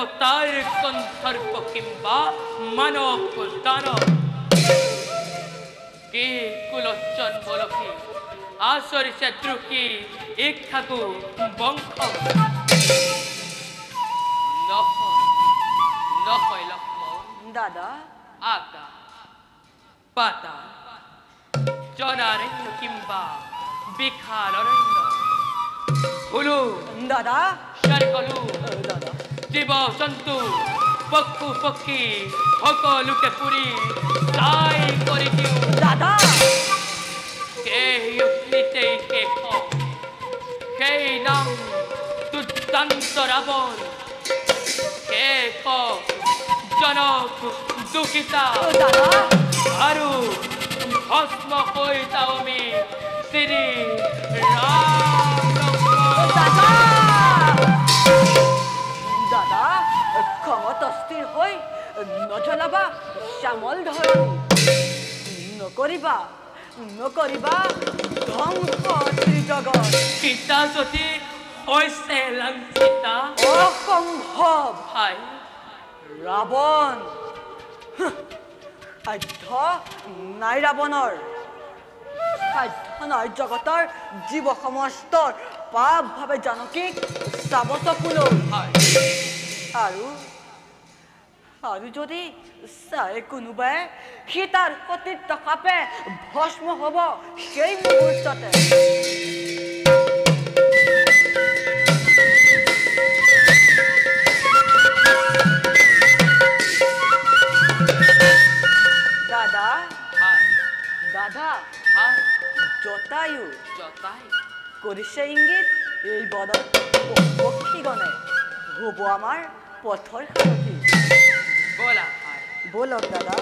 অবতার গন্ধর্ব কিংবা মানব দানব কে কুলোচ্চন বলকি আসরি শত্রুকি ইক্ষাকু বংশ নহয় লক্ষ্মণ দাদা আজ্ঞা পাতা জনারণ্য কিংবা বিখাল অরণ্য হুলু দাদা শারকলু দাদা জীব জন্তু পক্ষু পক্ষী সকলোকে পুরি তাই কৰি দিওঁ দাদা সেই অগ্নিতেই শেষ সেই নাম দুৰ্দান্ত ৰাৱণ শেষ জনক দুখিতা দাদা আৰু ভস্ম হৈ যাওঁ আমি শ্ৰী ৰাম দাদা দাদা খঙত অস্থিৰ হৈ নজ্বলাবা শ্যামল ধৰণী নকৰিবা নকৰিবা ধ্বংস ত্ৰিজগত সীতা যদি হৈছে লাঞ্চিতা অসম্ভৱ ভাই ৰাৱণ সাধ্য নাই ৰাৱণৰ সাধ্য নাই জগতৰ জীৱ সমস্তৰ পাপ ভাৱে জানকীক চাব চকুলৈ হয় আৰু যদি চাই কোনোবাই সি তাৰ সতীত্ব কাপে ভস্ম হ'ব সেই মুহূৰ্ততে দাদা হয় দাদা হয় জটায়ু জতাই কৰিছে ইংগিত এই বদত পক্ষীগণে হ'ব আমাৰ পথৰ সাৰথী বলা ভাই বলক দাদা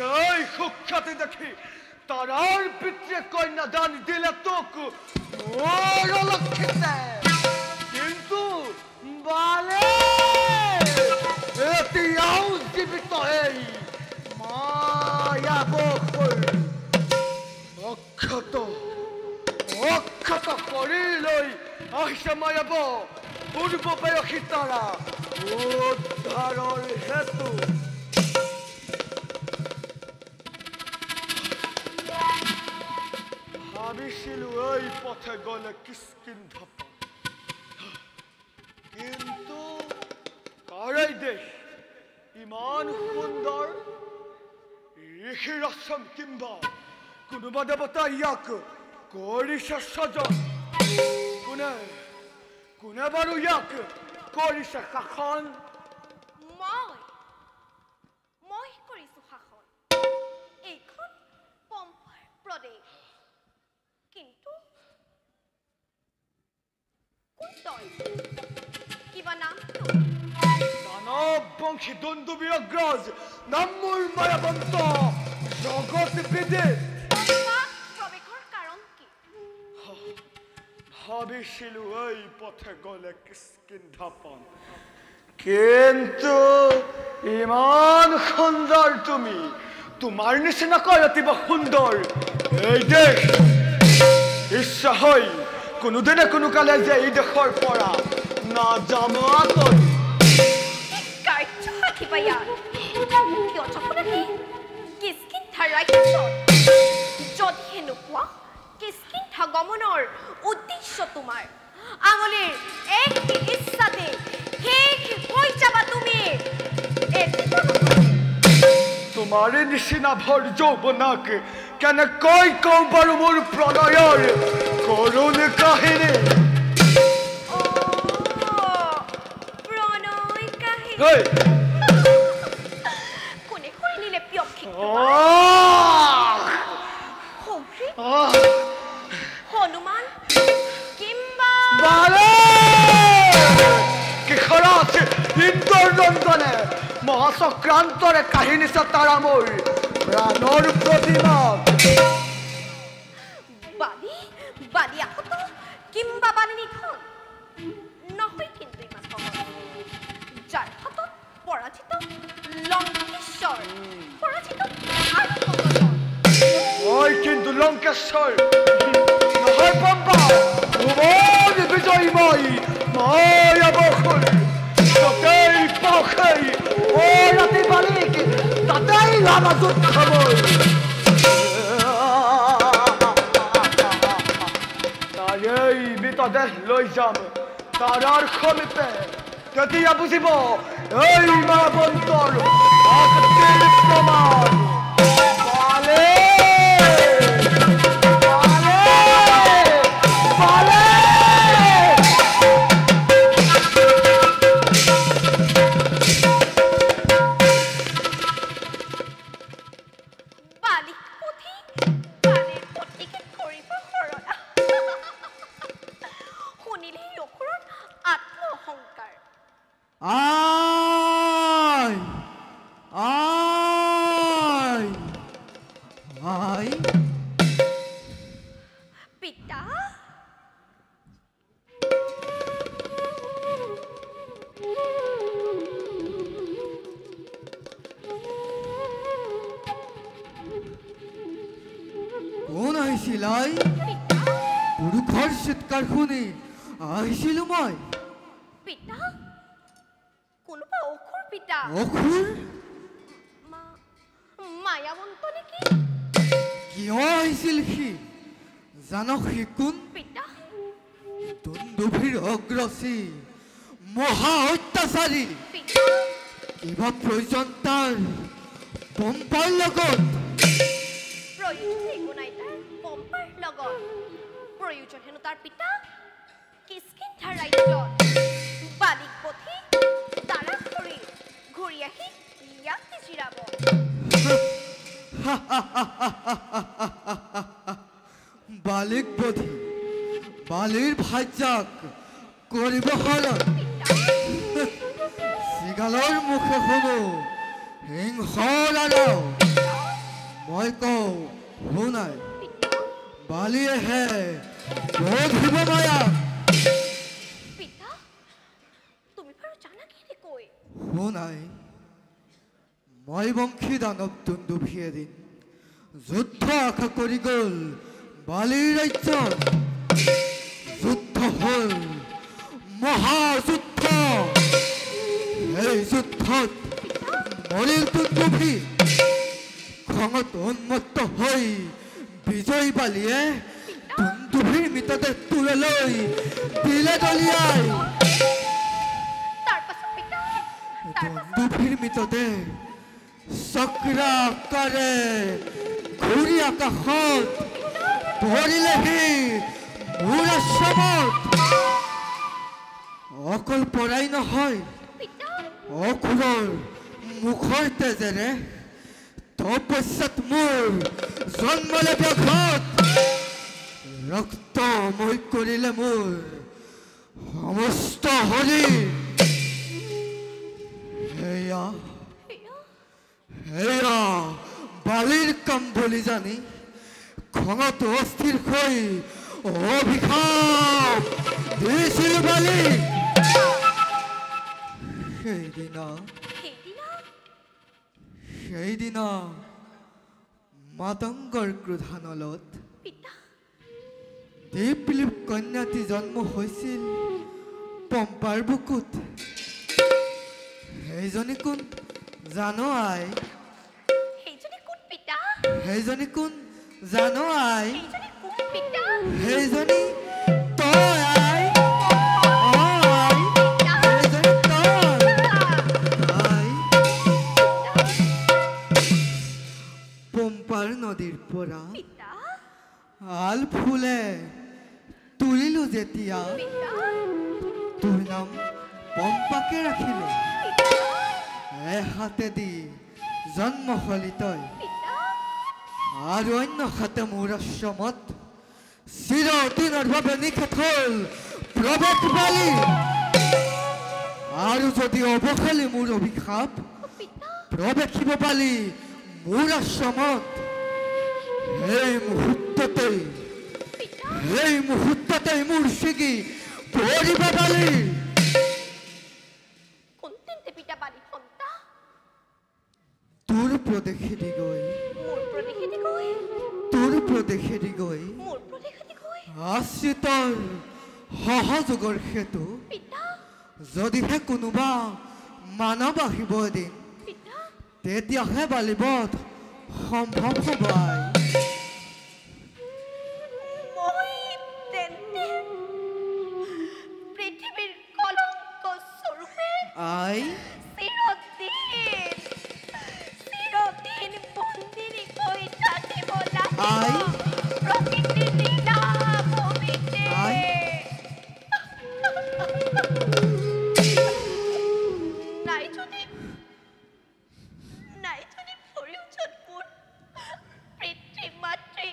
সেই সুখ্যাতি দেখি তারার পিতৃ কন্যা দান দিলে তোকে ওর লক্ষ্যতে কিন্তু বালে এতিয়াও জীবিত এই মায়া বকুল অক্ষত অক্ষত কৰি লৈ আহিছে মায়াব পূৰ্ব পেয়সী তাৰা উদ্ধাৰৰ হেতু ভাবিছিলো এই পথে গলে কিষ্কিন্ধা কিন্তু কাৰাই দেশ ইমান সুন্দৰ ঋষিৰ আশ্ৰম কিম্বা কোনোবা দেৱতা ইয়াক কৰিছে সজন কোনে কোনে বাৰু ইয়াক কৰিছে শাসন মই কৰিছো শাসন এইখন পম্পাৰ প্ৰদেশ কিন্তু কোন কিবা নাম দানৱ বংশী দণ্ডুবীৰগ্ৰজ নাম মোৰ মায়াবন্ত জগত বিদিত প্ৰৱেশৰ কাৰণ কি ভাবিছিলো এই পথে গলে কিষ্কিন্ধাপন কিন্তু ইমান সুন্দৰ তুমি তোমাৰ নিচিনাকৈ অতিব সুন্দৰ এই দেশ ইচ্ছা হয় কোনোদিনে কোনো কালে যে এই দেশৰ পৰা নাযামো আঁতৰি যদিহে নোপোৱা কিষ্কিন্ধা গমনৰ উদ্দেশ্য তোমাৰ আঙুলিৰ এক ইচ্ছাতে শেষ হৈ যাবা তুমি তোমাৰ নিচিনা ভৰ যৌৱনাক কেনেকৈ কওঁ বাৰু মোৰ প্ৰণয়ৰ কৰুণ কাহিনী প্ৰণয় কাহিনী কোনে শুনিলে পিয়ক্ষিক হনুমান কিম্বা কিশোৰাত ইন্দৰ নন্দনে মহাচক্ৰান্তৰে কাহিনীছে তাৰা মোৰ প্ৰাণৰ প্ৰতিমা বালি আহত কিম্বা বালি নিধন নহয় কিন্তু ইমান সহজ যাৰ হাতত পৰাজিত লংকেশ্বৰ পৰাজিত ঐ কিন্তু লংকেশ্বৰ নহয় পম্পা ভুৱন বিজয়ী মই মায়া বকুল তাতেই পাখেই ও ৰাতি বালিক তাতেই লাভা যুদ্ধ মই তাৰেই মৃতদেহ লৈ যাম তাৰাৰ সমীপে তেতিয়া বুজিব এই মায়াবন্তৰ শক্তিৰ প্ৰমাণ পুৰুষৰ চিৎকাৰ শুনি আহিছিলো মই পিতা কোনোবা অসুৰ পিতা অসুৰ মায়াবন্ত নেকি কিয় আহিছিল সি জানো সি কোন পিতা দণ্ডুভীৰ অগ্ৰসী মহা অত্যাচাৰী কিবা প্ৰয়োজন তাৰ পম্পাৰ লগত প্ৰয়োজন হেনো তাৰ পিতা কিষ্কিন্ধা ৰাজ্যত বালিক পঠি তাৰা কৰি ঘূৰি আহি ইয়াক জিৰাব বালিক পঠি বালিৰ ভাজ্যাক কৰিব হলত চিগালৰ মুখে শুনো হিংসৰ আৰু মই কওঁ শুনাই পিতা বালিয়েহে বধিব মায়া পিতা তুমি বাৰু জানা কেনেকৈ শুনাই মই বংশী দানৱ দুন্দুভি এদিন যুদ্ধ আশা কৰি গ'ল বালিৰ ৰাজ্যত যুদ্ধ হ'ল মহাযুদ্ধ এই যুদ্ধত মৰিল দুন্দুভি খঙত উন্মত্ত হৈ বিজয়ী বালিয়ে দুন্দুভিৰ মৃতদেহ তুললৈ দিলে দলিয়াই তাৰ পাছত পিতা দুন্দুভিৰ মৃতদেহ চক্ৰাকাৰে ঘূৰি আকাশত পৰিলেহি মোৰ আশ্ৰমত অকল পৰাই নহয় পিতা অসুৰৰ মুখৰ তেজেৰে তপস্যাত মোৰ জন্মলে ব্যাঘাত ৰক্তময় কৰিলে মোৰ সমস্ত শৰীৰ সেয়া সেয়া বালিৰ কাম বুলি জানি খঙত অস্থিৰ হৈ অভিশাপ দিছিল বালি সেইদিনা মাতংগৰ ক্ৰোধানলত পিতা দেৱপিলীপ কন্যাটি জন্ম হৈছিল পম্পাৰ বুকুত সেইজনী কোন জানো আই সেইজনী কোন পিতা সেইজনী কোন জানো আই সেইজনী কোন পিতা সেইজনী তই আই আই সেইজনী তই আই পম্পাৰ নদীৰ পৰা পিতা আল ফুলে তুলিলো যেতিয়া পিতা তোৰ নাম পম্পাকে ৰাখিলো এহাতেদি জন্ম হলি তই পিতা আৰু অন্য হাতে মোৰ আশ্ৰমত চিৰদিনৰ বাবে নিষেধ হ'ল প্ৰৱেশ বালি আৰু যদি অৱসালি মোৰ অভিশাপ পিতা প্ৰৱেশিব পালি মোৰ আশ্ৰমত সেই মুহূৰ্ততেই মোৰ ছিগি পৰিব বালি কোন তেন্তে পিতা বালি সন্তা তোৰ প্ৰদেশেদি গৈ মোৰ প্ৰদেশেদি গৈ তোৰ প্ৰদেশেদি গৈ মোৰ প্ৰদেশেদি গৈ আশ্ৰিতৰ সহযোগৰ সেতু পিতা যদিহে কোনোবা মানৱ আহিব এদিন পিতা তেতিয়াহে বালিবধ সম্ভৱ হ'ব আই মই তেন্তে পৃথিৱীৰ কলংক স্বৰূপে আই চিৰদিন বন্দিনী হৈ থাকিব আই লাগিব প্ৰকৃতিৰ লীলা ভূমিতে আই নাই যদি প্ৰয়োজন মোৰ পিতৃ মাতৃ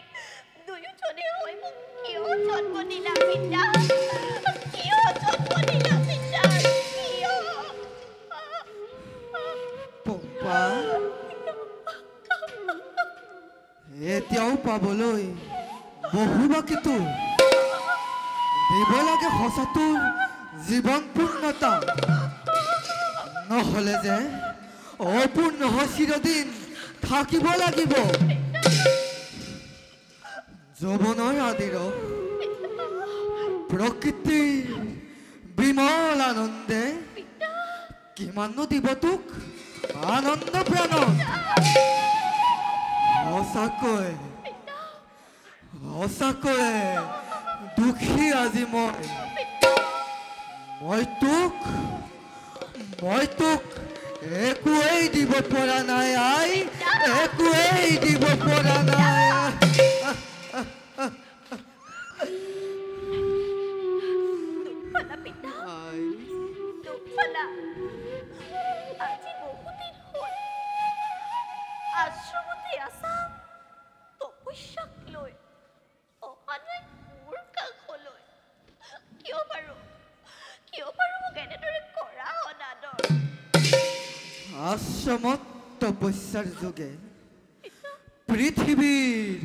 দুয়োজনে হৈ মোক কিয় জন্ম দিলা পিতা কিয় জন্ম দিলা পিতা কিয় পম্পা এতিয়াও পাবলৈ বহু বাকী তোৰ দিব লাগে সঁচা তোৰ জীৱন পূৰ্ণতা নহ'লে যে অপূৰ্ণ হৈ চিৰদিন থাকিব লাগিব যৌৱনৰ আদিৰ প্ৰকৃতিৰ বিমল আনন্দে কিমাননো দিব তোক আনন্দ প্ৰাণত সঁচাকৈ দুখী আজি মই তোক একোৱেই দিব পৰা নাই আই একোৱেই দিব পৰা নাই পিতা আই দুখলা আজি বহুদিন হ'ল আশ্ৰমতে আছা তপস্যাক লৈ অহা নাই মোৰ কাষলৈ কিয় বাৰু মোক এনেদৰে কৰা অনাদৰ আশ্ৰমত তপস্যাৰ যোগে পৃথিৱীৰ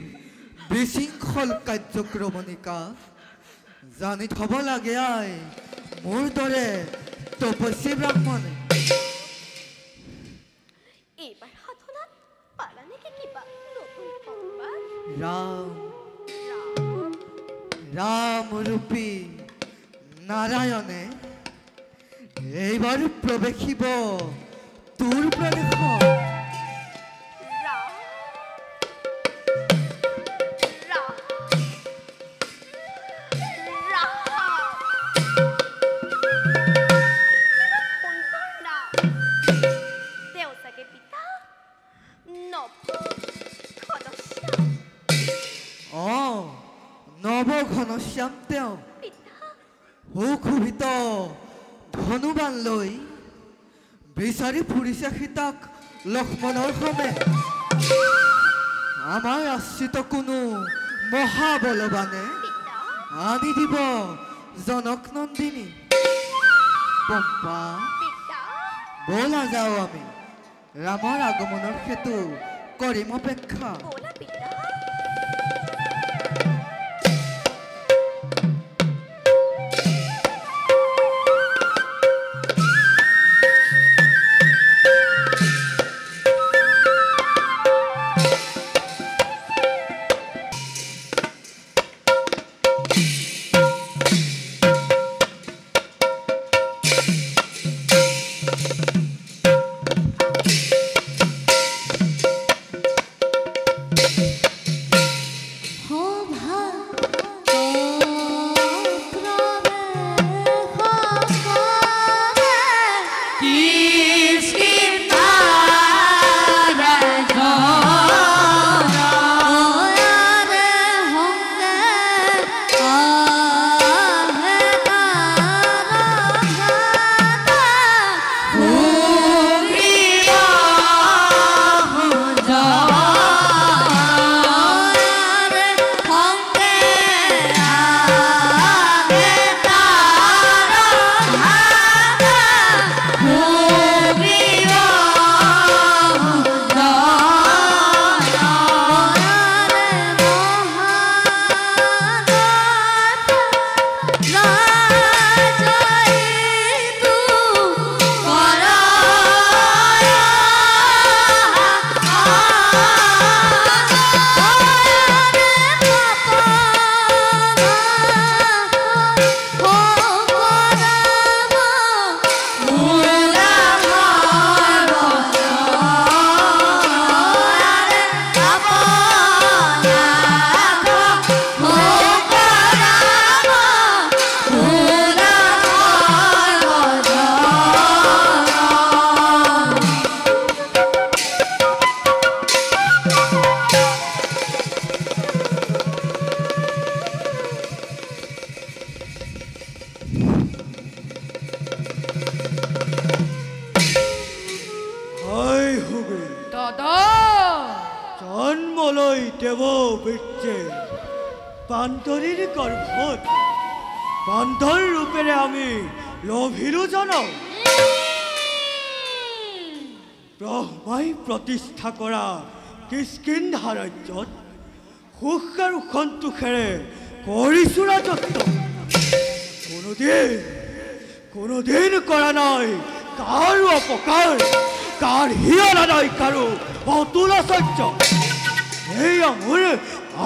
বিশৃংখল কাৰ্যক্ৰমণিকা জানি থ'ব লাগে আই মোৰ দৰে তপস্বী ব্ৰাহ্মণে। এইবাৰ সাধনাত পালা নেকি কিবা নতুন সংবাদ? ৰাম ৰামৰূপী নাৰায়ণে এইবাৰ প্ৰৱেশিব তোৰ প্ৰদেশত। ঘনশ্যাম তেওঁ সুশোভিত ধনুবান লৈ বিচাৰি ফুৰিছে সীতাক লক্ষ্মণৰ সমে। আমাৰ আশ্ৰিত কোনো মহাবলৱানে আনি দিব জনক নন্দিনী। পম্পা বলা যাওঁ আমি ৰামৰ আগমনৰ সেতু কৰিম অপেক্ষা। বান্ধৰীৰ গৰ্ভত বান্ধৰ ৰূপেৰে আমি লভিলো জানো। ব্ৰহ্মাই প্ৰতিষ্ঠা কৰা কিষ্কিন্ধা ৰাজ্যত সুখ আৰু সন্তোষেৰে কৰিছো ৰাজত্ব। কোনোদিন কৰা নাই কাৰো অপকাৰ, কাৰ হিয়না নাই কাৰো অতুল আশ্চৰ্য। এয়া মোৰ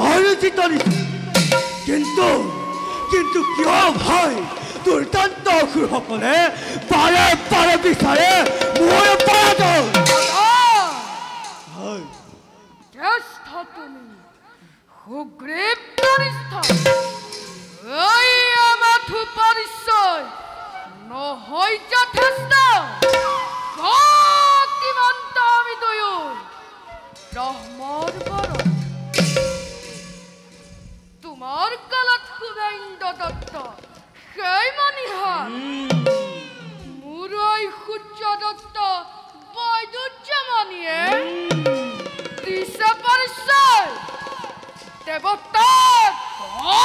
অৰ্জিত নীতি। কিন্তু কিয় ভাই দুৰ্দান্ত অসুৰসকলে বাৰে বাৰে বিচাৰে মোৰ পৰাজয়। জ্যেষ্ঠ তুমি সুগ্ৰীৱ বৰিষ্ঠ, এই আমাথু পৰিচয় নহয় যথেষ্ট। কিমান্ত আমি দুয়ো ব্ৰহ্মৰ বৰত, তোমাৰ কালত শুভেন্দ্ৰ দত্ত সেই মণিহাৰ, মোৰ সূৰ্য দত্ত বৈদুৰ্যমণিয়ে দিছে পৰিচয় দেৱতাৰ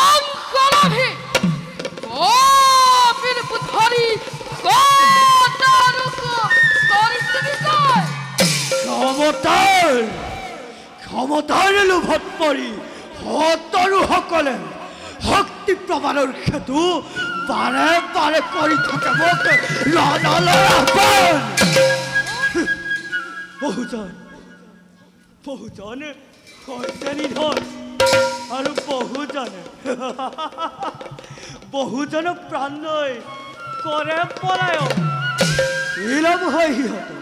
অংশলাভী কপিল পুথৰি ক্ষমতাৰ লোভত পৰি শতৰুসকলে শক্তি প্ৰমাণৰ খেতু বাৰে বাৰে কৰি থাকে মোক ৰণলৈ আহ্বান বহুজনে কৈছে নিধন আৰু বহুজনে প্ৰাণ লৈ কৰে পলায়ন ইলম হয় সিহঁত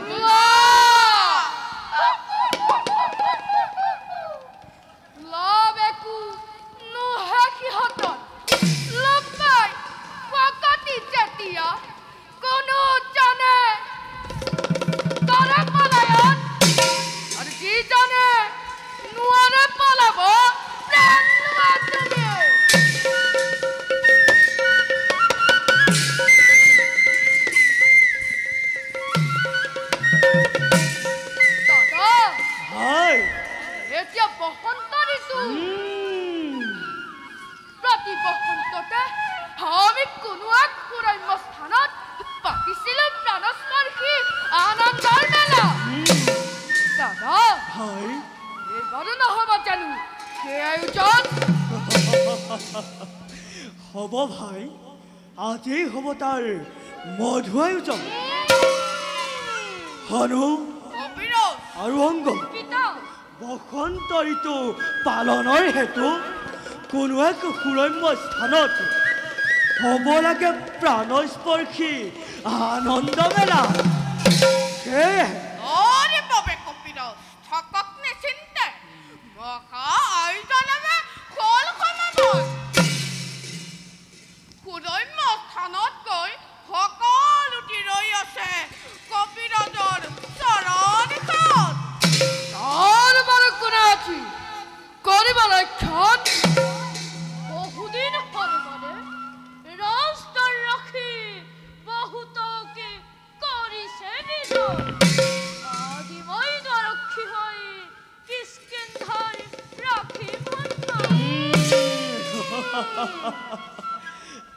হব ভাই আজি হব তাৰ মধু আয়োজন হনু আৰু অংগ বসন্ত ঋতু পালনৰ হেতু কোনো এক সুৰম্য স্থানত হব লাগে প্ৰাণস্পৰ্শী আনন্দ মেলা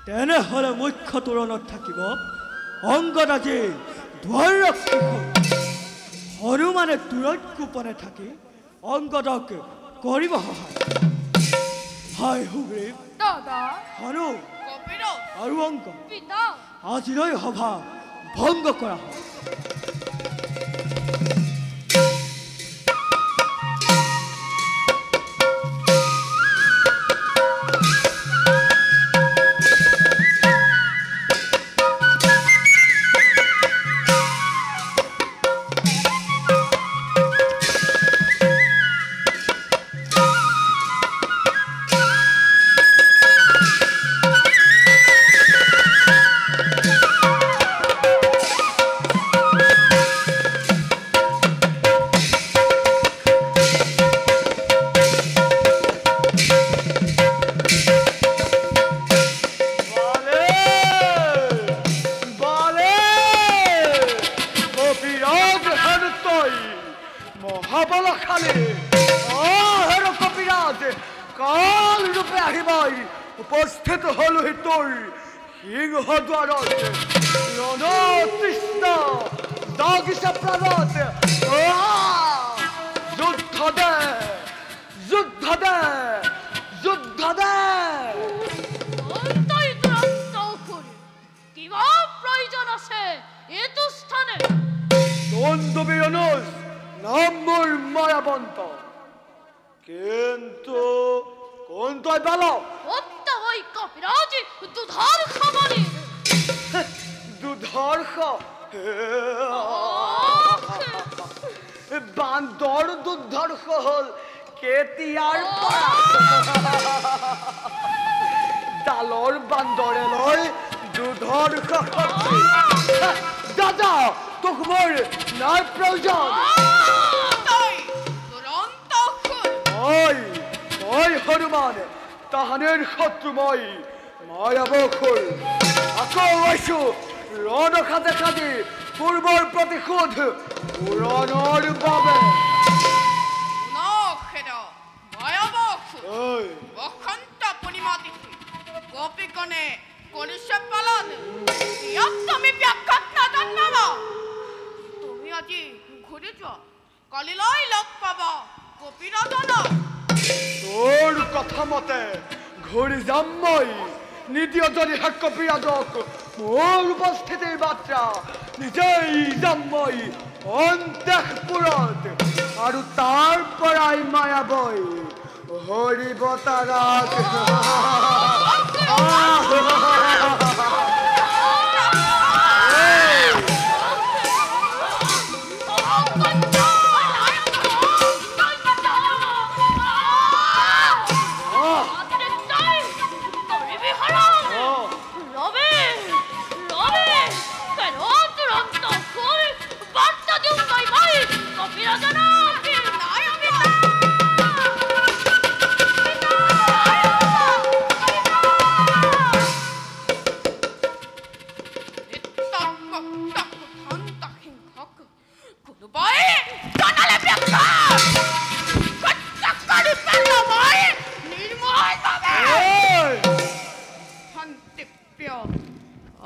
তেনেহলে মুখ্য তোৰণত থাকিব অংগৰাজী দুৱাৰৰক্ষী হনুমানে দূৰত গোপনে থাকি অংগদক কৰিব সহায় হাই সুগ্ৰীৱ হনু আৰু অংগ আজিলৈ সভা ভংগ কৰা হয় উপস্থিত হল তোর সিংহ দ্বারত রণতৃষ্ণ দাগিছে প্রাণত যুদ্ধ দে যুদ্ধ দে যুদ্ধ দে কিবা প্রয়োজন আছে এতো স্থানে দণ্ডবী অনুজ নাম মোর মায়াবন্ত কিন্তু কোন তুই বলো ওই কপিরাজ দুধার খাবারে দুধার বান্দর দুধার হল কেতিয়ার ডালর বান্দরে লয় দুধর দাদা তোক মোর নাই প্রয়োজন ওই হনুমান তাহানের শত্রুময় মায়াবকুল আকৌ আইছো রণ খাতে খাতে পূর্বর প্রতিশোধ পূরণর বাবে বসন্ত পূর্ণিমা তিথি গোপীগণে কৰিছে পালন ইয়াক তুমি ব্যাখ্যাত নাজানিবা তুমি আজি ঘূৰি যোৱা কালিলৈ লগ পাবা গোপী কপিৰাজনা তোৰ কথা মতে ঘূৰি যাম মই নিদিয় যদিহে কপিৰাজক মোৰ উপস্থিতিৰ বাৰ্তা নিজেই যাম মই অন্তঃপুৰত আৰু তাৰ পৰাই মায়াবই হৰিব তাৰাক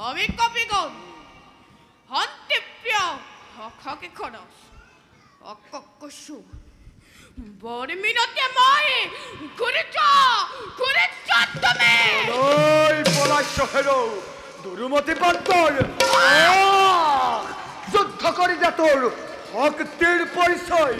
আমি কপিগণ হন্তিপ্ৰিয় হকে খৰচ অককসু বড় মিনতে মই ঘুরিছা তুমি ওই পলাশ হেরো দুরুমতি পান্তর যুদ্ধ করি যা তোর শক্তির পরিচয়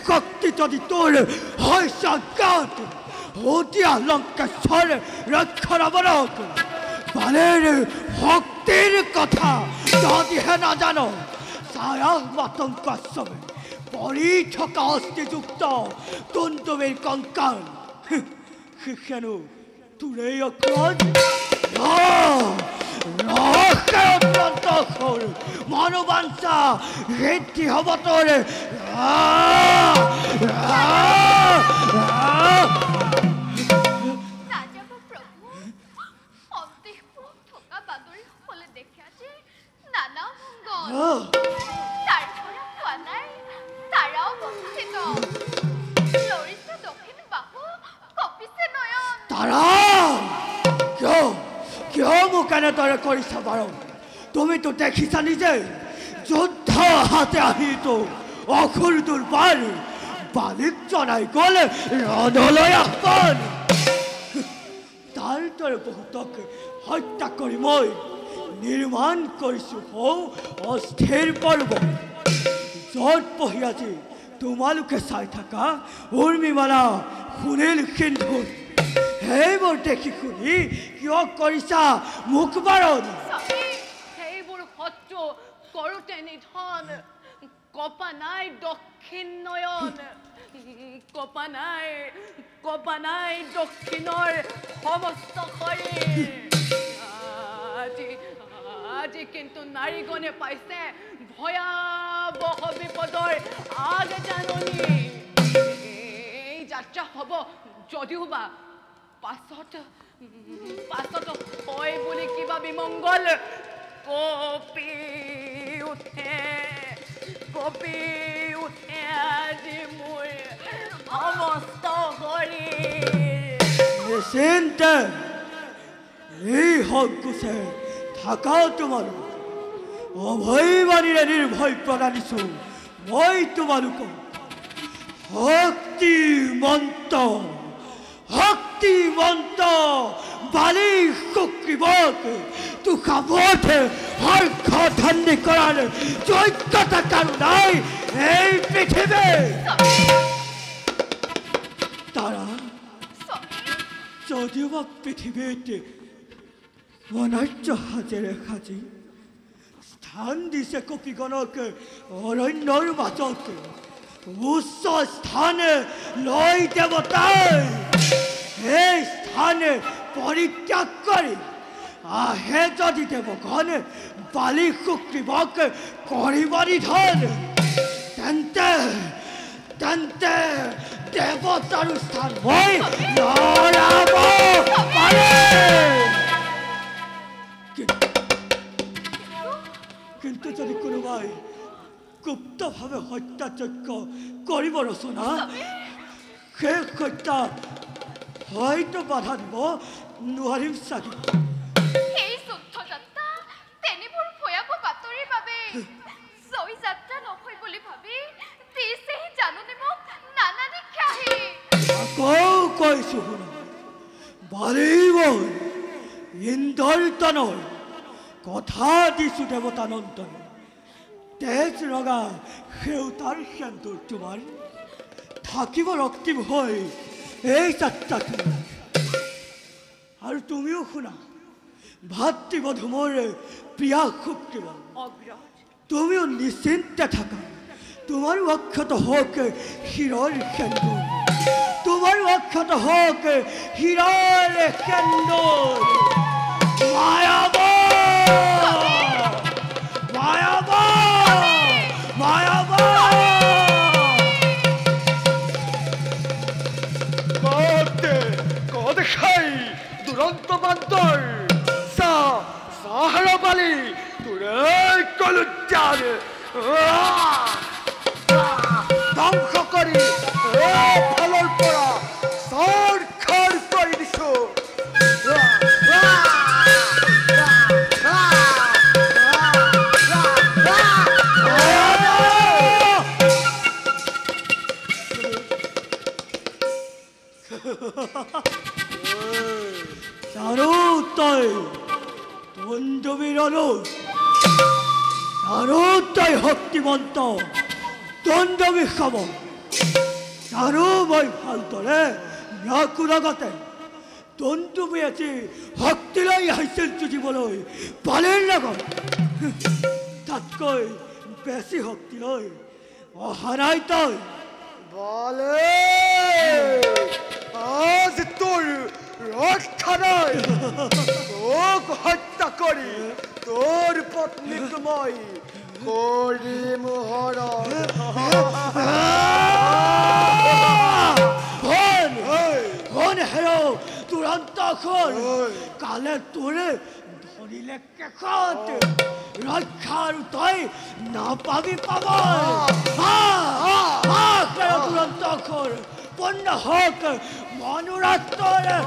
শক্তি যদি তোর হয় সজ্ঞাত হতিয়া লঙ্কেশ্বর রক্ষণ অবরোধ বালের শক্তির কথা যদি হে না জানো ছায়া মাতঙ্গ আশ্রমে পরি থকা অস্থিযুক্ত তন্তুবীর কঙ্কাল কেন তোরে অক্রোধ মনোবাঞ্ছা বৃদ্ধি হব তোর রাজাবো প্রভু অন্তিপুর থকা বাদুৰি হলে দেখে আছে নানা মঙ্গল তাৰ পৰা পোৱা নাই তাৰাও বঞ্চিত লৰিছে দক্ষিণ বাহু কপিছে নয়ন তাৰা কিয় মোক এনেদৰে কৰিছা বাৰু তুমিতো দেখিছা নিজে যুদ্ধ হাতে আহিতো অসুৰ দুৰ্বল বালিক জনাই গ'ল ৰণলৈ আহ্বান তাৰ দৰে বহুতক হত্যা কৰি মই নিৰ্মাণ কৰিছোঁ হৌ অস্থিৰ পৰ্বত য'ত বহি আজি তোমালোকে চাই থাকা উৰ্মিমালা সুনীল সিন্ধুৰ সেইবোৰ দেখি শুনি কিয় কৰিছা মুখ বাৰণ সেইবোৰ সহ্য কৰোঁতে নিধন কপা নাই দক্ষিণ নয়ন কপা নাই দক্ষিণৰ সমস্ত শৰীৰ আজি কিন্তু নাৰীগণে পাইছে ভয়াৱহ বিপদৰ আগজাননী এই যাত্ৰা হ'ব যদিও বা পাছত হয় বুলি কিবা বিমংগল কপি উঠে আজি মোৰ সমস্ত শৰীৰ নিশ্চিন্তে এই সংকোচে থাকা তোমালোক অভয়বাণীৰে নিৰ্ভয় প্ৰণালীছোঁ মই তোমালোকক শক্তিমন্ত বালি সুগ্ৰীৱক তুষাবত হৰ্ষধ্বনি কৰাৰ যোগ্যতা কাৰো নাই এই পৃথিৱী তাৰা যদিওবা পৃথিৱীত অনাৰ্য সাজেৰে সাজি স্থান দিছে কপিগণক অৰণ্যৰ মাজত উচ্চ স্থান লৈ দেৱতাই সেই স্থানে পৰিত্যাগ কৰি আহে যদি দেৱগণ বালি সুগ্ৰীৱক কৰিব নিধন তেন্তে দেৱতাৰ স্থান মই লৰাব পাৰিম কিন্তু যদি কোনোবাই গুপ্তভাৱে হত্যাযজ্ঞ কৰিব ৰচনা সেই হত্যা হয়তো বাধা দিব নোৱাৰিম চাগে এই যুদ্ধ যাত্ৰা তেনেবোৰ ভয়াৱহ বাতৰিৰ বাবে জয় যাত্ৰা নহয় বুলি ভাবি দিছেহি জাননী মোক নানা দিশে আহি আকৌ কৈছোঁ শুনা বালিবই ইন্দ্ৰৰ তনৰ কথা দিছোঁ দেৱতানন্দন তেজ ৰঙা সেউতাৰ সেন্দুৰ তোমাৰ থাকিব ৰক্তিম হৈ এই যাত্ৰাটো আৰু তুমিও শুনা ভাতৃবধূ মোৰ প্ৰিয়া সুগ্ৰীৱ তুমিও নিশ্চিন্তে থাকা তোমাৰো অক্ষত হওক শিৰৰ সেন্দুৰ তোমাৰো অক্ষত হওক শিৰৰ সেন্দুৰ দুৰন্ত বান্তৰ সাহাৰা বালি তোৰে কলুচাৰ ধ্বংস কৰি ফলৰ পড়া সৰকাৰ কৰে দিছো জানো তই তন্দুবীৰ অনুজ জানো তই শক্তিমন্ত তন্দুবী খাব জানো মই ভালদৰে ইয়াকো লগতে দণ্ডুমে আজি শক্তি লৈ আহিছিল যুঁজিবলৈ বালিৰ লগত তাতকৈ বেছি শক্তি লৈ অহা নাই তই বলে আজ তোর রক্ষা নাই তোক হত্যা করি তোর পত্নীক মই করি মোহরণ হন হেরো তুরন্ত খন কালে তোরে ধরিলে কেখত রক্ষার তই না পাবি পাব তুরন্ত খন পূর্ণ হোক মনোরাত তোরে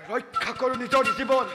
রক্ষা করো নিজের জীবন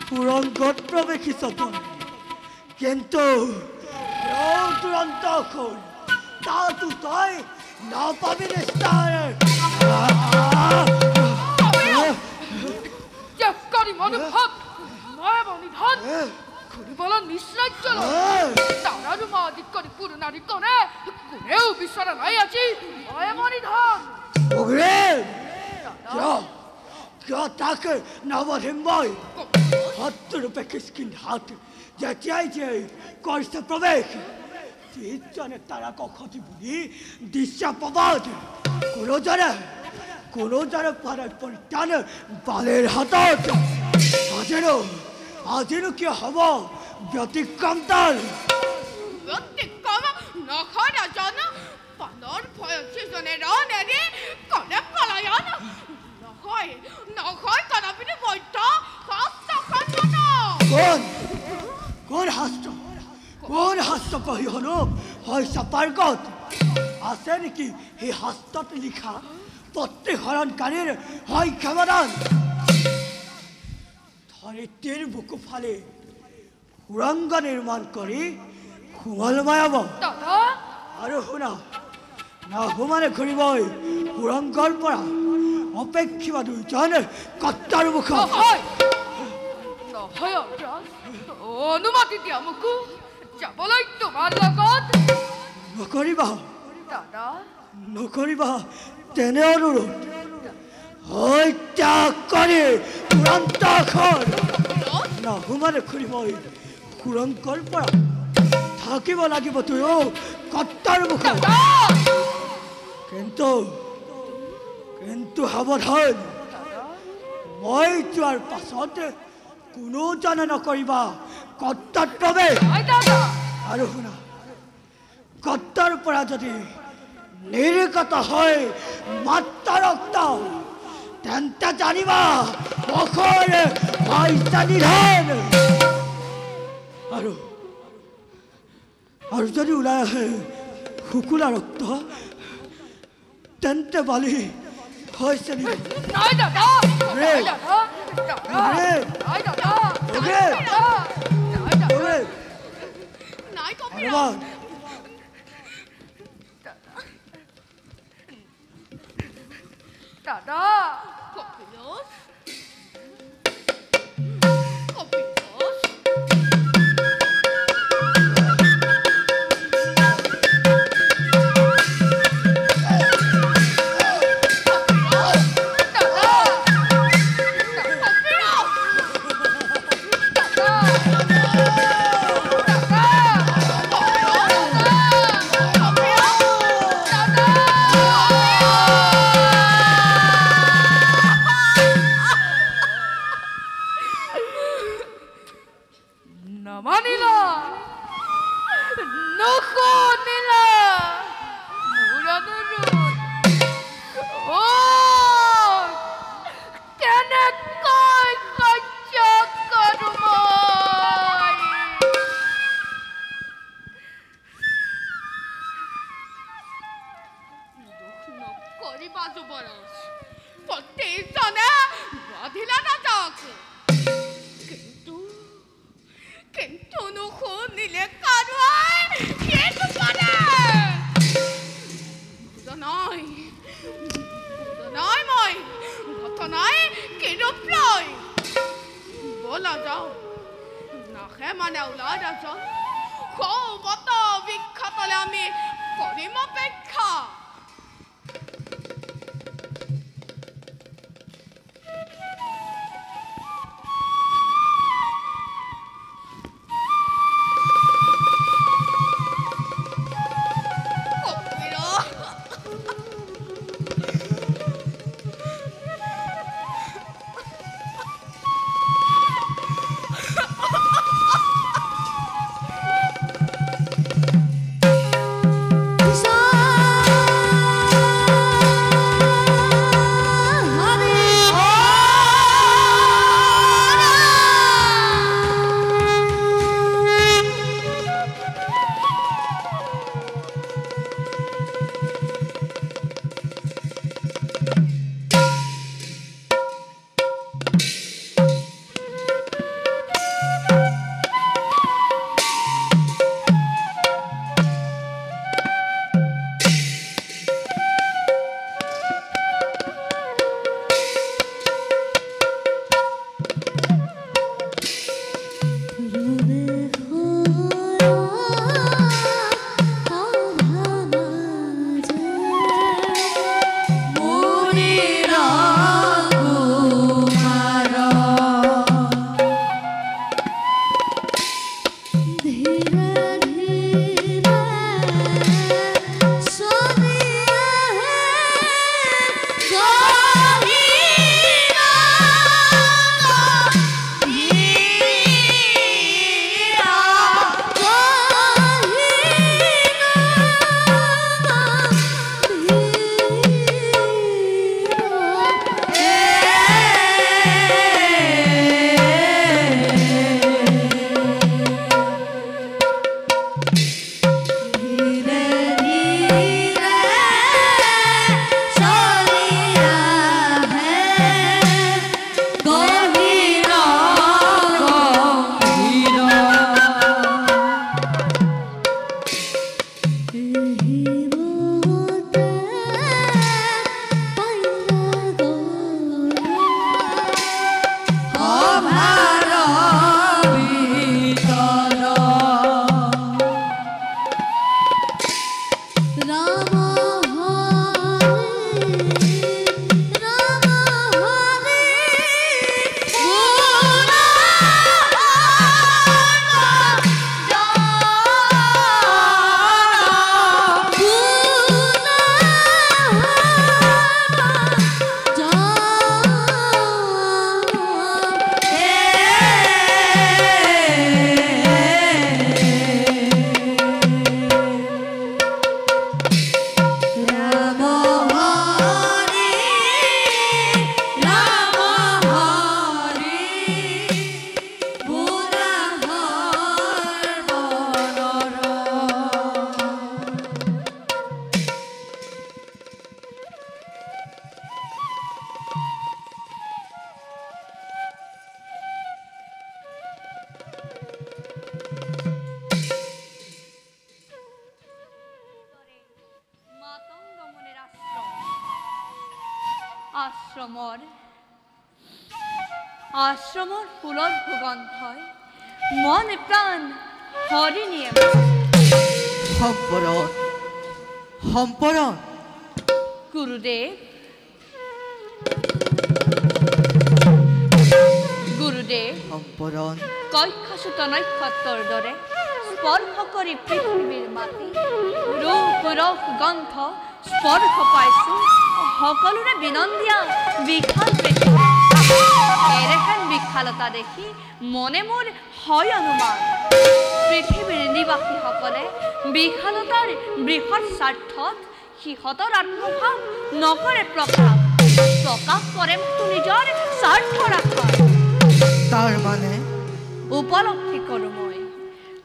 সুরঙ্গত প্রবেশিছ তই কিন্তু তুরন্ত খন তাতো তই নাপাবি নিস্তার ত্যাগকারী মনোভাব মায়াবনী ধন ঘুরিবলা নিঃশ্রাজ্য তারারু মা আদিক করে কেউ বিচৰা নাই আজি ময়মণি ধন অগ্ৰিম কিয় তাকে নবধিম মই শত্ৰুৰূপে কিষ্কিন্ধাত যেতিয়াই যে কৰিছে প্ৰৱেশ যিজনে তাৰা কখতি বুলি দৃশ্য প্ৰবাদ কোনোজনে পাৰে পৰিত্ৰাণ বালিৰ হাতত আজিনো কি হ'ব ব্যতিক্ৰম তাৰ ব্যতিক্ৰম নহয় ৰাজন পানৰ ভয়ত যিজনে ৰণ এৰি কৰে পলায়ন নহয় কদাপিনি বৈদ্য শাস্ত্ৰখন কোন শাস্ত্ৰ পঢ়ি হনো হয় চাপাৰ্গত আছে নেকি সেই শাস্ত্ৰত লিখা প্ৰতিহৰণকাৰীৰ হয় ক্ষমতান ধৰিত্ৰীৰ বুকু ফালি সুৰংগ নিৰ্মাণ কৰি সুমল মায়াব আৰু শুনা নাহুমানে ঘূৰিবই সুৰংগৰ পৰা অপেক্ষিবা দুজন কৰ্তাৰ মুখত নহয় অনুমতি দিয়া মোকো যাবলৈ তোমাৰ লগত নকৰিবা তেনে অনুৰোধ ত্যাগ কৰি তুৰন্ত নাহুমানে ঘূৰিবই সুৰংগৰ পৰা থাকিব লাগিব তুয়ো কৰ্তাৰ মুখত কিন্তু সাৱধান মই যোৱাৰ পাছত কোনোজনে নকৰিবা কৰ্তাত প্ৰৱেশ আৰু শুনা কৰ্তাৰ পৰা যদি নিৰ্গত হয় মাত্ৰ ৰক্ত তেন্তে জানিবা অখৰ পইচা নিধন আৰু যদি ওলাই আহে শুকুলা ৰক্ত তেন্তে বালি হৈছে দাদা কপিলস Sa আশ্ৰমৰ ফুলৰ সুগন্ধই মন প্ৰাণ হৰি নিয়ে সম্পৰণ সম্পৰণ গুৰুদেৱ গুৰুদেৱ সম্পৰণ কক্ষসূত নক্ষত্ৰৰ দৰে স্পৰ্শ কৰি পৃথিৱীৰ মাটি ৰূপ ৰস গন্ধ স্পৰ্শ পাইছো সকলোৰে বিনন্দিয়া বিশাল পৃথিৱী এৰেখান বিশালতা দেখি মনে মোৰ হয় অনুমান পৃথিৱীৰ নিবাসীসকলে বিশালতাৰ বৃহৎ স্বাৰ্থত সিহঁতৰ আত্মভাৱ নকৰে প্ৰকাশ কৰে নিজৰ স্বাৰ্থ ৰাখাৰ তাৰ মানে উপলব্ধি কৰোঁ মই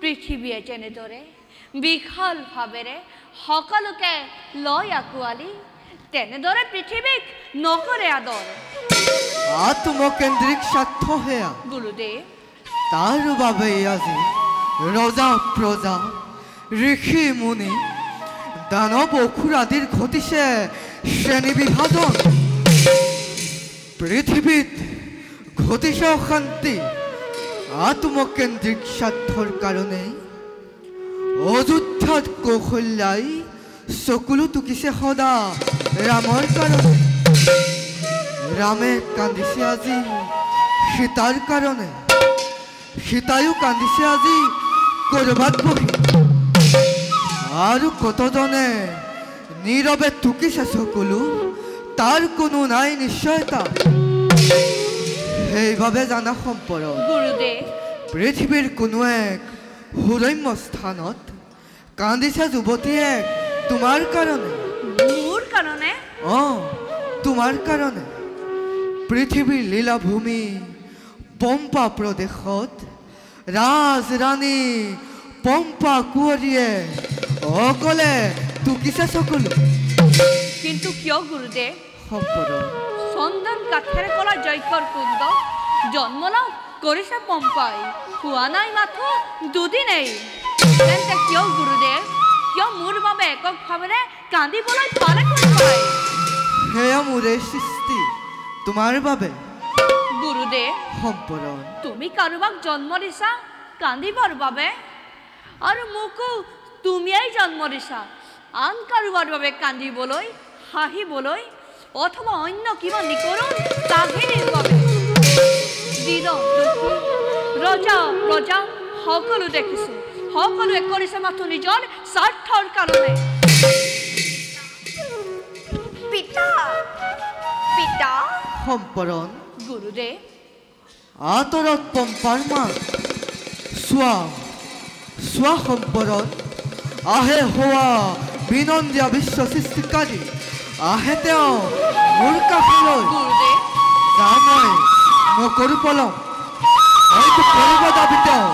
পৃথিৱীয়ে যেনেদৰে বিশাল ভাৱেৰে সকলোকে লয় আঁকোৱালি তেনেদৰে পৃথিৱীক নকৰে আদৰ আত্মকেন্দ্ৰিক স্বাৰ্থ সেয়া গুৰুদেৱ তাৰ বাবেই আজি ৰজা প্ৰজা ঋষি মুনি দানৱ অসুৰ আদিৰ ঘটিছে শ্ৰেণী বিভাজন পৃথিৱীত ঘটিছে অশান্তি আত্মকেন্দ্ৰিক স্বাৰ্থৰ কাৰণে অযোধ্যাত কৌশল্যাই চকুলো টুকিছে সদা ৰামৰ কাৰণে ৰামে কান্দিছে আজি সীতাৰ কাৰণে সীতায়ো কান্দিছে আজি কৰবাত বহি আৰু কতজনে নীৰৱে টুকিছে চকুলো তাৰ কোনো নাই নিশ্চয়তা সেইভাৱে জানা সম্পৰণ গুৰুদেৱ পৃথিৱীৰ কোনো এক সুৰম্য স্থানত কান্দিছে যুৱতীয়ে তোমাৰ কাৰণে মোৰ কাৰণে তোমাৰ কাৰণে পৃথিৱীৰ লীলাভূমি পম্পা প্ৰদেশত ৰাজৰাণী পম্পা কুঁৱৰীয়ে অকলে টুকিছে চকুলো কিন্তু কিয় গুৰুদেৱ সম্পৰণ চন্দন কাঠেৰে কলা যজ্ঞৰ কুণ্ড জন্মলাভ কৰিছে পম্পাই হোৱা নাই মাথো দুদিনেই তেন্তে কিয় গুৰুদেৱ কিয় মোৰ বাবে একক ভাৱেৰে কান্দিবলৈ পালে পম্পাই সেয়া মোৰে সৃষ্টি তোমাৰ বাবে গুৰুদেৱ সম্পৰণ তুমি কাৰোবাক জন্ম দিছা কান্দিবৰ বাবে আৰু মোকো তুমিয়েই জন্ম দিছা আন কাৰোবাৰ বাবে কান্দিবলৈ হাঁহিবলৈ অথবা অন্য কিবা নিকৰণ কাহিনীৰ বাবে ৰজা প্ৰজা সকলো দেখিছো সকলোৱে কৰিছে মাথো নিজৰ স্বাৰ্থৰ কাৰণে পিতা পিতা সম্পৰণ গুৰুদেৱ আঁতৰত পম্পাৰ মাত চোৱা চোৱা সম্পৰণ আহে হোৱা বিনন্দিয়া বিশ্ব সৃষ্টিকাৰী আহে তেওঁ মোৰ কাষলৈ গুৰুদেৱ যা মই নকৰোঁ পলম হয়তো কৰিব দাবী তেওঁ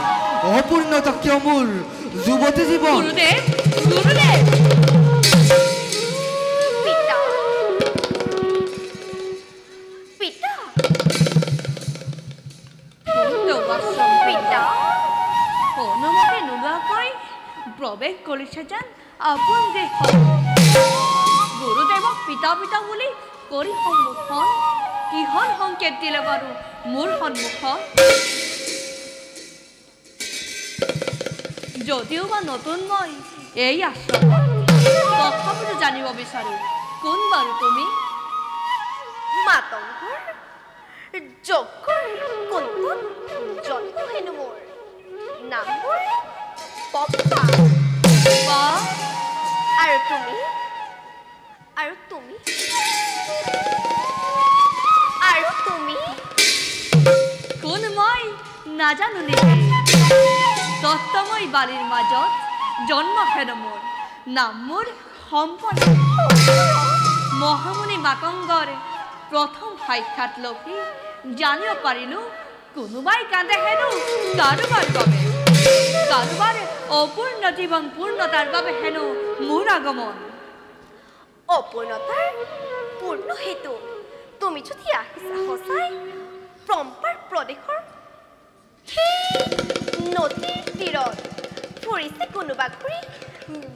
অপূৰ্ণতা কিয় মোৰ যুৱতী জীৱন গুৰুদেৱ গুৰুদেৱ পিতা পিতা পিতা অনুমতি নোলোৱাকৈ প্ৰৱেশ কৰিছে যেন আপোন দেশ গুৰুদেৱক পিতা পিতা বুলি কৰি সন্মুখন কিহৰ সংকেত দিলে বাৰু মোৰ সন্মুখত যদিও বা নতুন মই এই আশ্ৰমত তথাপিতো জানিব বিচাৰো কোন বাৰু তুমি মাতংগৰ যজ্ঞৰ কোনটোত জন্ম হেনো মোৰ নাম মোৰ পম্পা বা আৰু তুমি আৰু তুমি আৰু তুমি কোন মই নাজানো নেকি দত্তময় বালিৰ মাজত জন্ম হেনো মোৰ নাম মোৰ সম্পদ মহামুনি মাতংগৰ প্ৰথম সাক্ষাৎ লভি জানিব পাৰিলোঁ কোনোবাই কান্দে হেনো কাৰোবাৰ বাবে কাৰোবাৰ অপূৰ্ণ জীৱন পূৰ্ণতাৰ বাবে হেনো মোৰ আগমন অপূৰ্ণতাৰ পূৰ্ণ হেতু তুমি যদি আহিছা সঁচাই পম্পাৰ প্ৰদেশৰ নদীৰ তীৰত ফুৰিছে কোনোবা ঘূৰি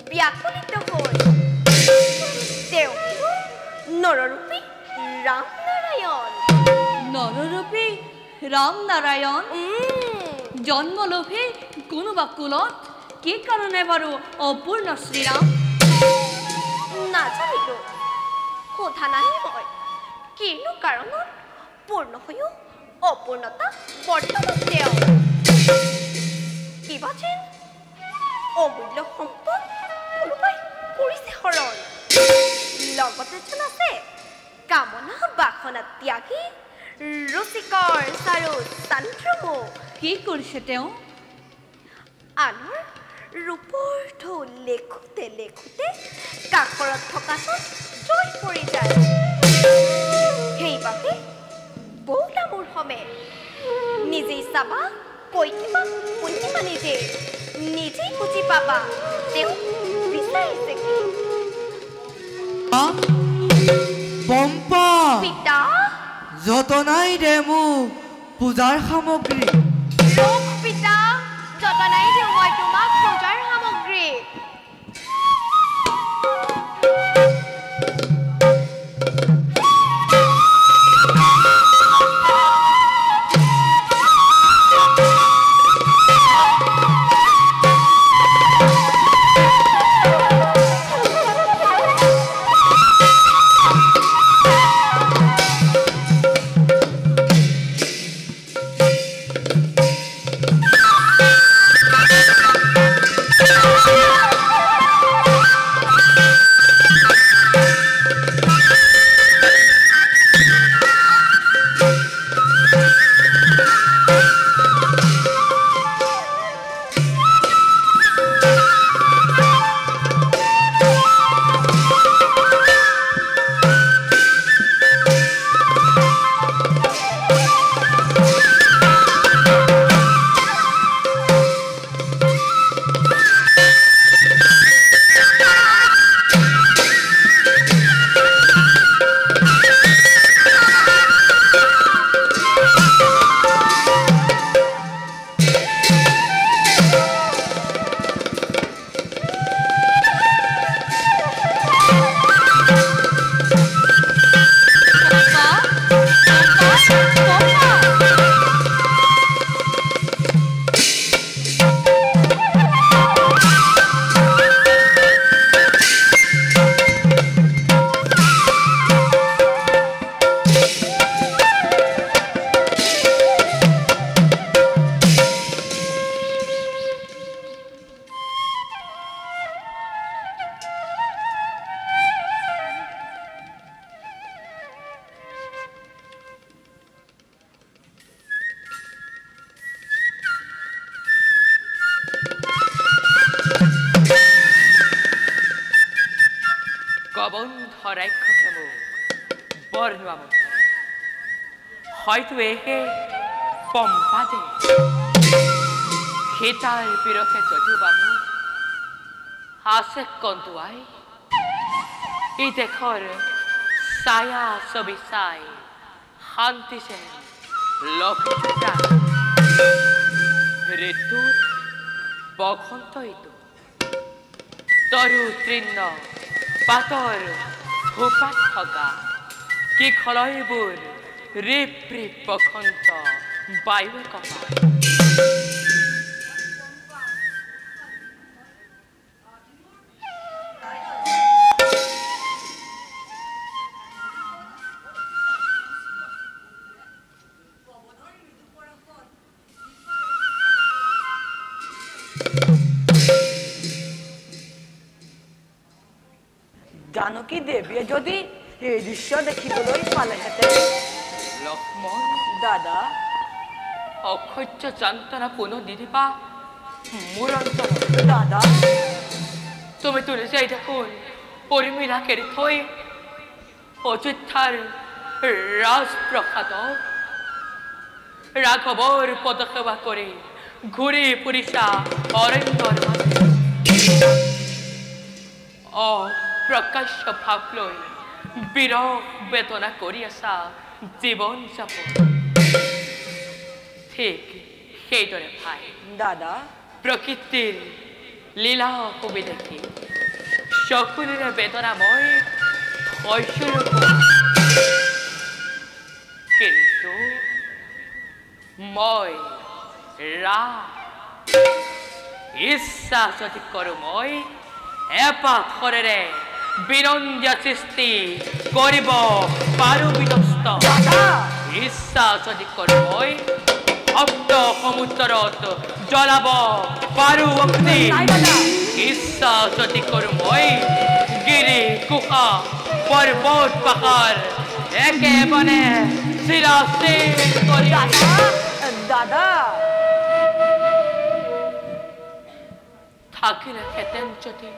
ব্যাকুলিত হৈ তেওঁ নৰৰূপী ৰামনাৰায়ণ নৰৰূপী ৰাম নাৰায়ণ জন্মলোভী কোনোবা কুলত কি কাৰণে বাৰু অপূৰ্ণ শ্ৰীৰাম নাজানিলো সোধা নাই মই কিনো কাৰণত পূৰ্ণ হৈও অপূৰ্ণতা বৰ্তমান তেওঁ কিবা যেন অমূল্য সম্পদ কোনোবাই কৰিছে হৰণ লগতে যেন আছে কামনা বাসনা ত্যাগী ৰুচিকৰ চাৰু চন্দ্ৰমুখ কি কৰিছে তেওঁ আনৰ ৰূপৰ ঢোল লেখোতে লেখোতে কাষৰত থকাজন জয় পৰি যায় সেইবাবে বৌলা মোৰ সমে নিজেই চাবা কৈ কিবা শুনিবা নিজেই বুজি পাবা তেওঁ বিচাৰিছে কি পম্পা পিতা যতনাই দে মোক পূজাৰ সামগ্ৰী ৰোগ পিতা যতনাই দিওঁ মই তোমাক পূজাৰ সামগ্ৰী হয়তো এহে পম্পাদে সেতার বিরহে যদিও বাবু আছে কন্দুয়াই এই দেখর ছায়া ছবি চাই শান্তি যেন লক্ষিতা ঋতুর বসন্ত এইটো তরু তৃণ পাতৰ ভূপাত থকা কি খলয়বোৰ ৰিপ ৰিপ বসন্ত বায়ুৱে কপায় জানকী দেৱীয়ে যদি এই দৃশ্য দেখিবলৈ পালেহেঁতেন লক্ষ্মণ দাদা অসহ্য যন্ত্ৰণা পুনৰ দি দিবা মোৰ অন্তৰত দাদা তুমি তুলসী দেখোন পৰিমীৰা কেৰি থৈ অযোধ্যাৰ ৰাজপ্ৰসাদত ৰাঘৱৰ পদসেৱা কৰি ঘূৰি ফুৰিছা অৰণ্যৰ মাজে প্ৰকাশ্য ভাৱ লৈ বিৰহ বেদনা কৰি আছা জীৱন যাপন ঠিক সেইদৰে ভাই দাদা প্ৰকৃতিৰ লীলা ছবি দেখি চকুৰে বেদনা মই মই ৰা ইচ্ছা যদি কৰোঁ মই এপাখৰেৰে বিনন্দীয় সৃষ্টি কৰিব পাৰোঁ বিধ্বস্ত ইচ্ছা যদি কৰোঁ মই শব্দ সমুদ্ৰত জ্বলাব পাৰোঁ অগ্নি ইচ্ছা যদি কৰোঁ মই গিৰি কুশা পৰ্বত পাহাৰ একেবাৰে চিৰাচিৰ কৰি দাদা থাকিলেহেঁতেন যদি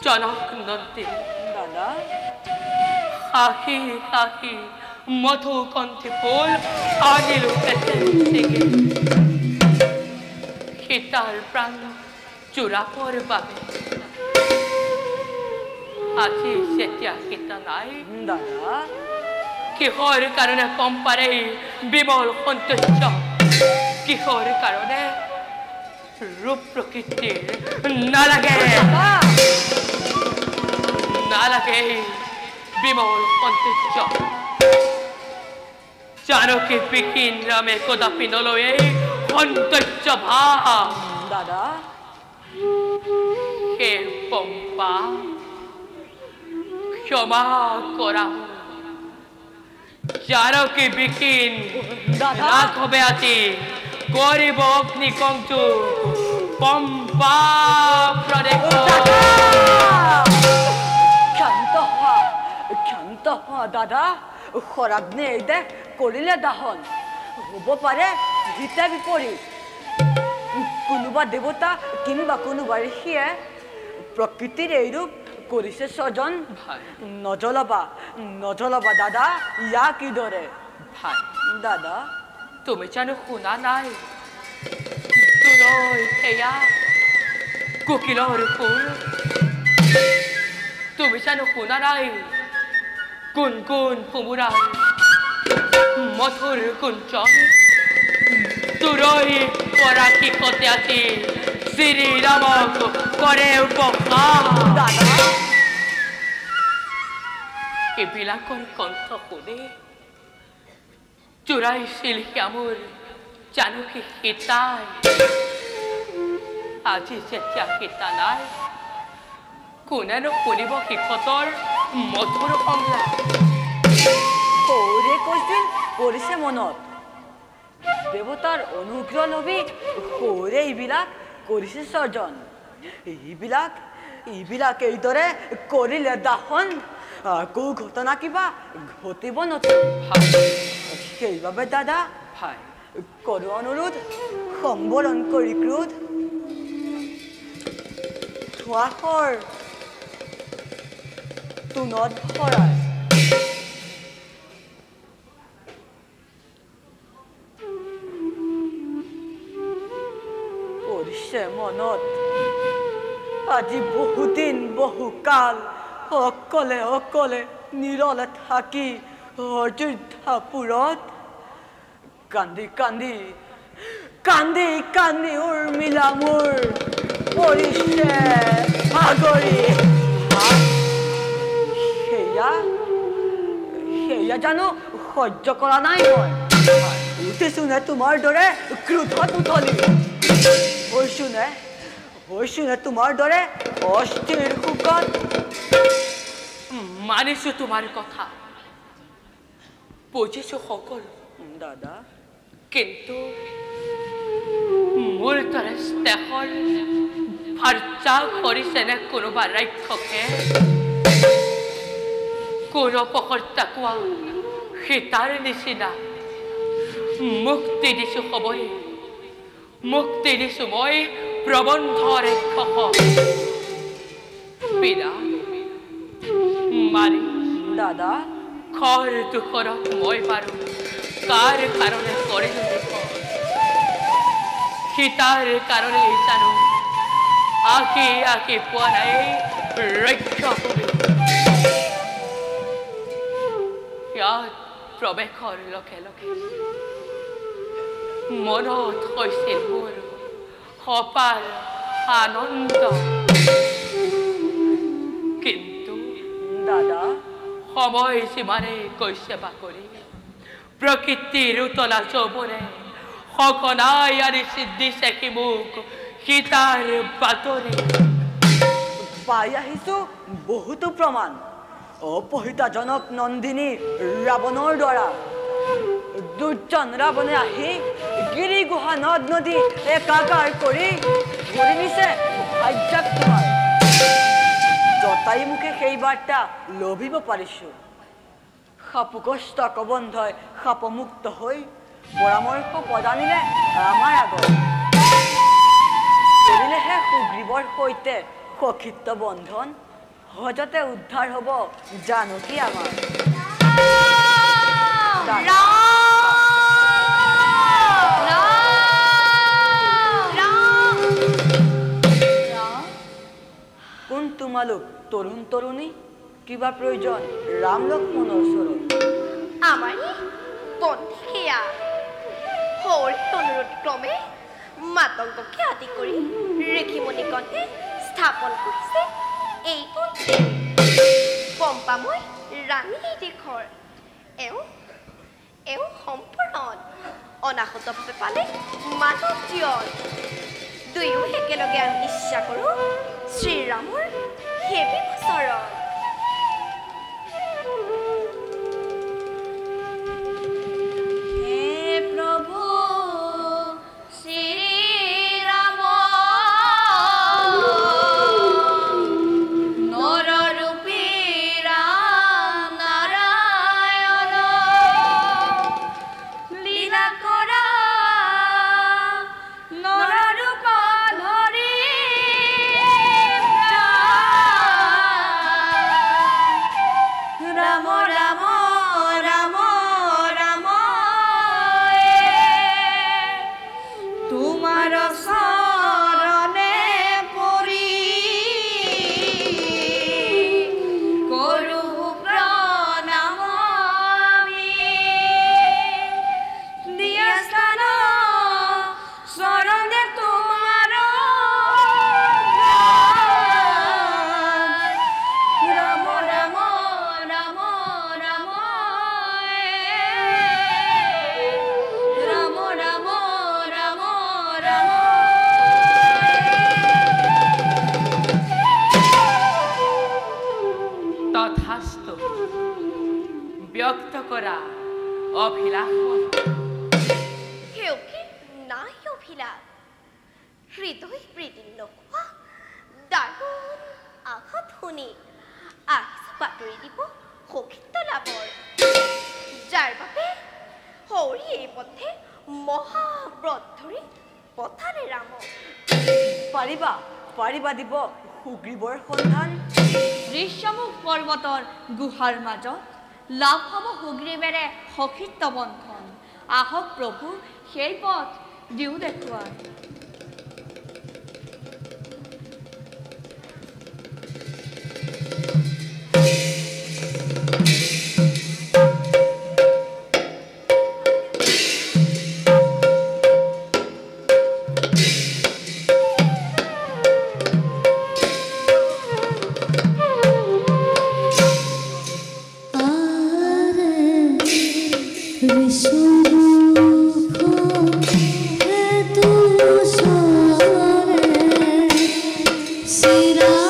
জনক নন্দী দাদা হাঁহি হাঁহি মধুকণ্ঠী ফুল আনিলোহেঁতেন ছিঙি সীতাৰ প্ৰাণ চোৰাবৰ বাবে আজি যেতিয়া সীতা নাই দাদা কিহৰ কাৰণে পম্পাৰে বিমল সৌন্দৰ্য কিহৰ কাৰণে ৰূপ প্ৰকৃতিৰ নালাগে নালাগে বিমল সৌন্দৰ্য জানকী বিহীন ৰামে কদাপি নলয়ে সৌন্দৰ্য ভাৱ দাদা হে পম্পা ক্ষমা কৰা জানকী বিহীন ৰাঘবে আছি গৰিব অগ্নি কংচু পম্পা প্ৰদেশ ক্ষান্ত হোৱা দাদা খৰাগ্নে এইদে কৰিলে দাহন হ'ব পাৰে হিতে বিপৰীত কোনোবা দেৱতা কিংবা কোনোবা ঋষিয়ে প্ৰকৃতিৰ এই ৰূপ কৰিছে স্বজন নজ্বলাবা নজ্বলাবা দাদা ইয়া কিদৰে ভাই দাদা তুমি জানো শুনা নাই দূৰৈ সেয়া কোকিলৰ ফুল তুমি জানো শুনা নাই কোন কোন ফুমুৰাৰ মধুৰ কুঞ্চন দূৰৈ পৰা শিখতে আছি শ্ৰী ৰামক কৰে উপহাৰ দাদা এইবিলাকৰ কণ্ঠ শুনি চোৰাইছিল মোৰ জানকী সীতাই আজি যেতিয়া সীতা নাই কোনেনো শুনিব শিখতৰ মধুৰ সংলাপ সৌৰে কৈছিল কৰিছে মনত দেৱতাৰ অনুগ্ৰহ লবি সৌৰে এইবিলাক কৰিছে স্বজন এইবিলাক এইদৰে কৰিলে দাহন আকৌ ঘটনা কিবা ঘটিব নতুন সেইবাবে দাদা ভাই কৰো অনুৰোধ সম্বৰণ কৰি ক্ৰোধ ধোঁৱাখৰ তোনত ভৰাই পৰিছে মনত আজি বহুদিন বহুকাল অকলে অকলে নিৰলে থাকি অযোধ্যাপুৰত কান্দি কান্দি কান্দি কান্দি উৰ্মিলা মোৰ পৰিছে ভাগৰি সেয়া জানো সহ্য কৰা নাই মই উঠিছো নে তোমাৰ দৰে ক্ৰোধত উঠলি হৈছো নে তোমাৰ দৰে অস্থিৰ শোকত মানিছো তোমাৰ কথা বুজিছো সকলো দাদা কিন্তু মোৰ দৰে স্নেহৰ ভাৰ্যা কৰিছেনে কোনোবা ৰাক্ষসে কোনো পকৰ্তা কোৱা সীতাৰ নিচিনা মুক্তি দিছো সবৰে মুক্তি দিছো মই প্ৰবন্ধ ৰাক্ষস বিনা মাৰি দাদা খৰ দুখৰত মই পাৰো কাৰ কাৰণে কৰিলো সীতাৰ কাৰণে জানো আঁকি আঁকি পোৱা নাই ৰক্ষা ইয়াত প্ৰৱেশৰ লগে লগে মনত হৈছিল মোৰ সপাৰ আনন্দ কিন্তু দাদা সময় যিমানে গৈছে বাকৰি প্ৰকৃতিৰ উতলা যৌৱনে সকনাই আৰু সিদ্ধি চেকি মোক সীতাৰ বাতৰি পাই আহিছো বহুতো প্ৰমাণ অপহৃতা জনক নন্দিনী ৰাৱণৰ দ্বাৰা দুৰ্জন ৰাৱণে আহি গিৰি গুহা নদ নদী একাকাৰ কৰি ধৰি নিছে ভাগ্যাক তোমাৰ জতাই মুখে সেই বাৰ্তা লভিব পাৰিছো সাপগ্ৰস্ত কবন্ধই সাপমুক্ত হৈ পৰামৰ্শ প্ৰদানিলে আমাৰ আগত কৰিলেহে সুগ্ৰীৱৰ সৈতে সখিত্ব বন্ধন সহজতে উদ্ধাৰ হ'ব জানকী আমাৰ কোন তোমালোক তৰুণ তৰুণী কিবা প্ৰয়োজন ৰাম লক্ষ্মণৰ ওচৰত আমাৰে বন্ধীয়া সৌৰ অনুৰোধ ক্ৰমে মাতংগকে আদি কৰি ঋষিমণিগণে স্থাপন কৰিছে এই পন্থী পম্পাময় ৰাণী দেশৰ এওঁ সম্পূৰ্ণ অনাহতভাৱে পালে মানৱ জীয়ন দুয়ো একেলগে আমি ইচ্ছা কৰোঁ শ্ৰীৰামৰ হেবি বছৰত ব্যক্ত কৰা অভিলাষ হেউকে নাই অভিলাষ হৃদয় প্ৰীতি নোখোৱা দাৰুণ আঘাত শুনি আহিছো বাতৰি দিব সখিত্ব লাভৰ যাৰ বাবে সৌৰী এই পথে মহাব্ৰত ধৰি পথাৰে ৰামক পাৰিবা দিব সুগ্ৰীৱৰ সন্ধান ঋষ্যমুখ পৰ্বতৰ গুহাৰ মাজত লাভ হ'ব সুগ্ৰীৱেৰে সখিত্ব বন্ধন আহক প্ৰভু সেই পথ দিও দেখুৱাই Sira